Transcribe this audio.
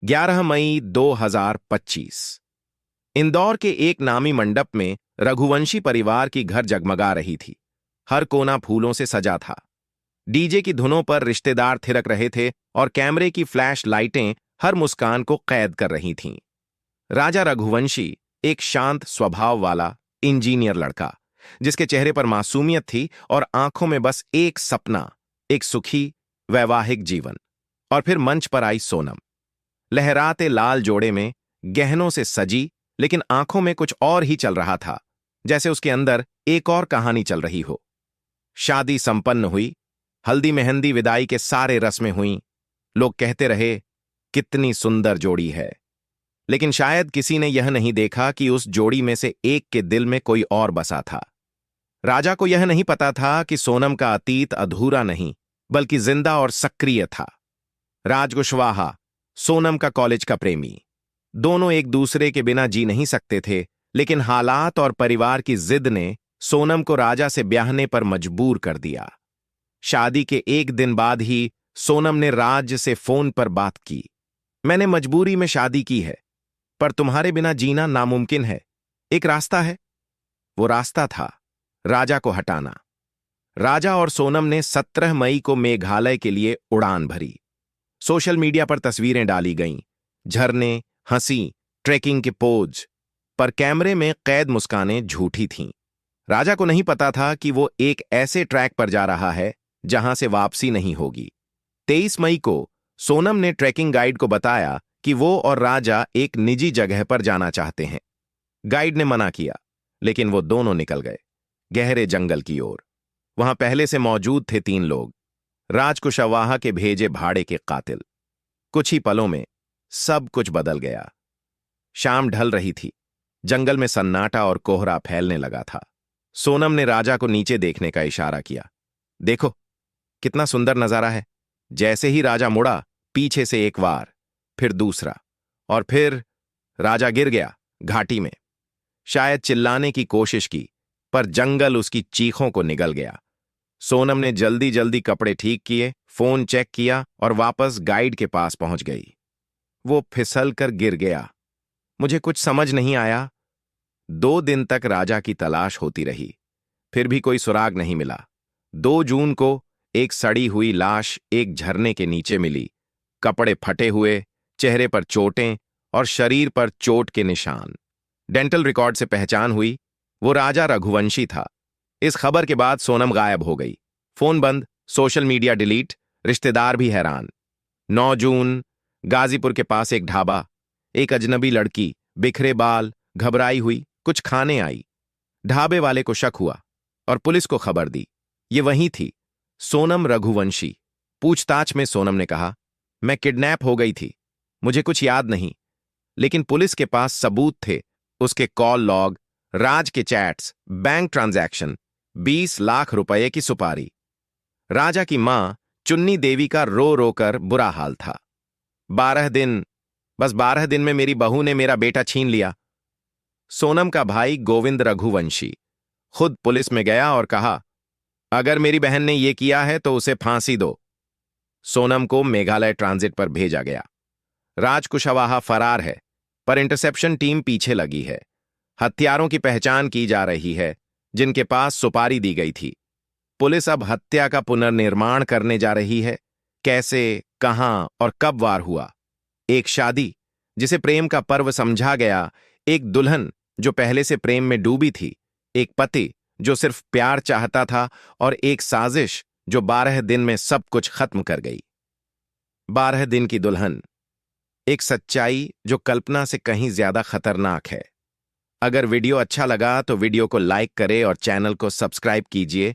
11 मई 2025। इंदौर के एक नामी मंडप में रघुवंशी परिवार की घर जगमगा रही थी। हर कोना फूलों से सजा था। डीजे की धुनों पर रिश्तेदार थिरक रहे थे और कैमरे की फ्लैश लाइटें हर मुस्कान को कैद कर रही थीं। राजा रघुवंशी एक शांत स्वभाव वाला इंजीनियर लड़का, जिसके चेहरे पर मासूमियत थी और आंखों में बस एक सपना, एक सुखी वैवाहिक जीवन। और फिर मंच पर आई सोनम, लहराते लाल जोड़े में, गहनों से सजी, लेकिन आंखों में कुछ और ही चल रहा था, जैसे उसके अंदर एक और कहानी चल रही हो। शादी संपन्न हुई। हल्दी मेहंदी विदाई के सारे रस्में हुईं। लोग कहते रहे, कितनी सुंदर जोड़ी है। लेकिन शायद किसी ने यह नहीं देखा कि उस जोड़ी में से एक के दिल में कोई और बसा था। राजा को यह नहीं पता था कि सोनम का अतीत अधूरा नहीं, बल्कि जिंदा और सक्रिय था। राज कुशवाहा, सोनम का कॉलेज का प्रेमी, दोनों एक दूसरे के बिना जी नहीं सकते थे, लेकिन हालात और परिवार की जिद ने सोनम को राजा से ब्याहने पर मजबूर कर दिया। शादी के एक दिन बाद ही सोनम ने राज से फोन पर बात की। मैंने मजबूरी में शादी की है, पर तुम्हारे बिना जीना नामुमकिन है। एक रास्ता है। वो रास्ता था राजा को हटाना। राजा और सोनम ने 17 मई को मेघालय के लिए उड़ान भरी। सोशल मीडिया पर तस्वीरें डाली गईं, झरने, हंसी, ट्रेकिंग के पोज, पर कैमरे में कैद मुस्कानें झूठी थीं। राजा को नहीं पता था कि वो एक ऐसे ट्रैक पर जा रहा है जहां से वापसी नहीं होगी। 23 मई को सोनम ने ट्रैकिंग गाइड को बताया कि वो और राजा एक निजी जगह पर जाना चाहते हैं। गाइड ने मना किया, लेकिन वो दोनों निकल गए गहरे जंगल की ओर। वहां पहले से मौजूद थे 3 लोग, राज कुशवाहा के भेजे भाड़े के कातिल। कुछ ही पलों में सब कुछ बदल गया। शाम ढल रही थी। जंगल में सन्नाटा और कोहरा फैलने लगा था। सोनम ने राजा को नीचे देखने का इशारा किया। देखो, कितना सुंदर नजारा है। जैसे ही राजा मुड़ा, पीछे से एक वार, फिर दूसरा, और फिर राजा गिर गया घाटी में। शायद चिल्लाने की कोशिश की, पर जंगल उसकी चीखों को निगल गया। सोनम ने जल्दी जल्दी कपड़े ठीक किए, फोन चेक किया और वापस गाइड के पास पहुंच गई। वो फिसल कर गिर गया। मुझे कुछ समझ नहीं आया। 2 दिन तक राजा की तलाश होती रही, फिर भी कोई सुराग नहीं मिला। 2 जून को एक सड़ी हुई लाश एक झरने के नीचे मिली। कपड़े फटे हुए, चेहरे पर चोटें और शरीर पर चोट के निशान। डेंटल रिकॉर्ड से पहचान हुई, वो राजा रघुवंशी था। इस खबर के बाद सोनम गायब हो गई। फोन बंद, सोशल मीडिया डिलीट, रिश्तेदार भी हैरान। 9 जून, गाजीपुर के पास एक ढाबा। एक अजनबी लड़की, बिखरे बाल, घबराई हुई, कुछ खाने आई। ढाबे वाले को शक हुआ और पुलिस को खबर दी। ये वही थी, सोनम रघुवंशी। पूछताछ में सोनम ने कहा, मैं किडनैप हो गई थी, मुझे कुछ याद नहीं। लेकिन पुलिस के पास सबूत थे, उसके कॉल लॉग, राज के चैट्स, बैंक ट्रांजैक्शन, 20 लाख रुपए की सुपारी। राजा की मां चुन्नी देवी का रो रो कर बुरा हाल था। 12 दिन, बस 12 दिन में मेरी बहू ने मेरा बेटा छीन लिया। सोनम का भाई गोविंद रघुवंशी खुद पुलिस में गया और कहा, अगर मेरी बहन ने यह किया है तो उसे फांसी दो। सोनम को मेघालय ट्रांजिट पर भेजा गया। राज कुशवाहा फरार है, पर इंटरसेप्शन टीम पीछे लगी है। हत्यारों की पहचान की जा रही है, जिनके पास सुपारी दी गई थी। पुलिस अब हत्या का पुनर्निर्माण करने जा रही है। कैसे, कहां और कब वार हुआ। एक शादी जिसे प्रेम का पर्व समझा गया, एक दुल्हन जो पहले से प्रेम में डूबी थी, एक पति जो सिर्फ प्यार चाहता था, और एक साजिश जो 12 दिन में सब कुछ खत्म कर गई। 12 दिन की दुल्हन, एक सच्चाई जो कल्पना से कहीं ज्यादा खतरनाक है। अगर वीडियो अच्छा लगा तो वीडियो को लाइक करें और चैनल को सब्सक्राइब कीजिए